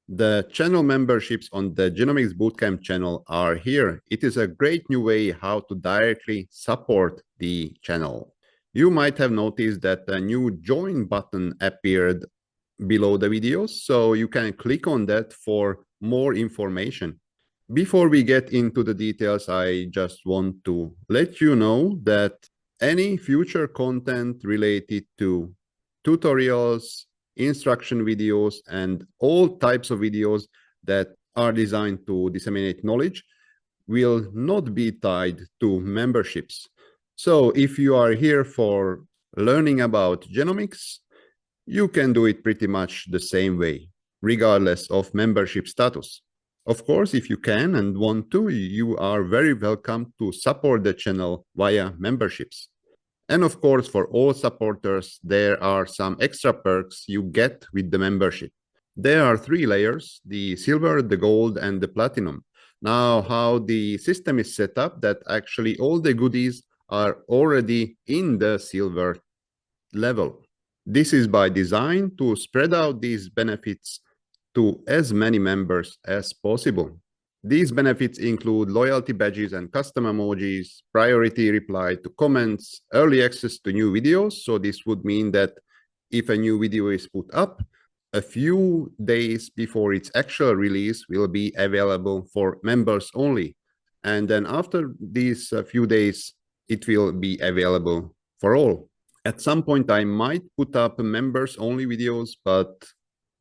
The channel memberships on the Genomics Boot Camp channel are here. It is a great new way how to directly support the channel. You might have noticed that a new join button appeared below the videos, so you can click on that for more information. Before we get into the details, I just want to let you know that any future content related to tutorials, instruction videos, and all types of videos that are designed to disseminate knowledge will not be tied to memberships. So if you are here for learning about genomics, you can do it pretty much the same way, regardless of membership status. Of course, if you can and want to, you are very welcome to support the channel via memberships. And of course, for all supporters, there are some extra perks you get with the membership. There are 3 layers: the silver, the gold, and the platinum. Now, how the system is set up, that actually all the goodies are already in the silver level. This is by design to spread out these benefits to as many members as possible. These benefits include loyalty badges and custom emojis, priority reply to comments, early access to new videos. So this would mean that if a new video is put up, a few days before its actual release will be available for members only. And then after these few days, it will be available for all. At some point, I might put up members only videos, but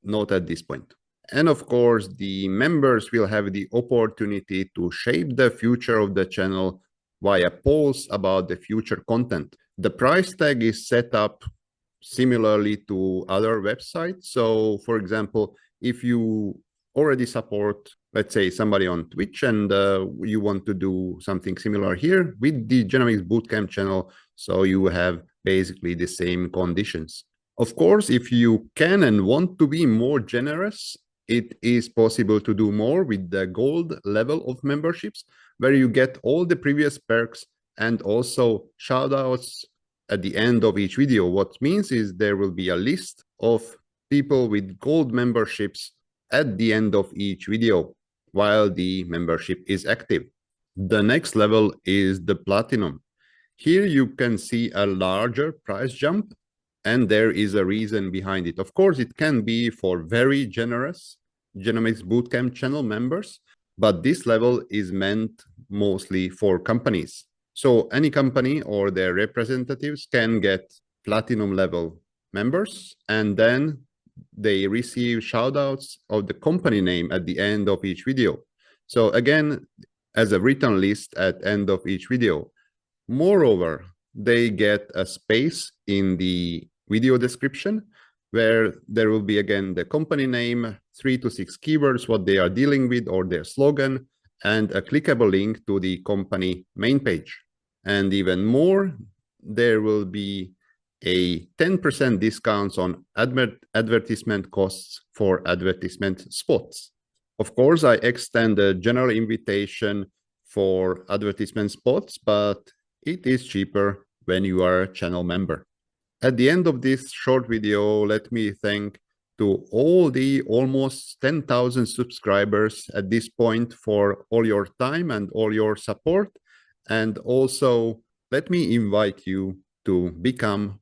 not at this point. And of course, the members will have the opportunity to shape the future of the channel via polls about the future content. The price tag is set up similarly to other websites. So for example, if you already support, let's say, somebody on Twitch and you want to do something similar here with the Genomics Bootcamp channel, so you have basically the same conditions. Of course, if you can and want to be more generous, it is possible to do more with the gold level of memberships, where you get all the previous perks and also shoutouts at the end of each video. What means is there will be a list of people with gold memberships at the end of each video while the membership is active. The next level is the platinum. Here you can see a larger price jump, and there is a reason behind it. Of course, it can be for very generous Genomics Bootcamp channel members, but this level is meant mostly for companies. So any company or their representatives can get platinum level members, and then they receive shoutouts of the company name at the end of each video. So again, as a written list at end of each video. Moreover, they get a space in the video description where there will be again the company name, 3 to 6 keywords, what they are dealing with or their slogan, and a clickable link to the company main page. And even more, there will be a 10% discounts on advertisement costs for advertisement spots. Of course, I extend a general invitation for advertisement spots, but it is cheaper when you are a channel member. At the end of this short video, let me thank to all the almost 10,000 subscribers at this point for all your time and all your support. And also, let me invite you to become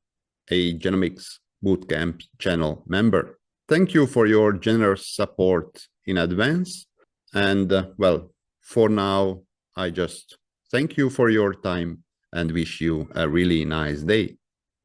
a Genomics Bootcamp channel member. Thank you for your generous support in advance. And well, for now, I just thank you for your time and wish you a really nice day.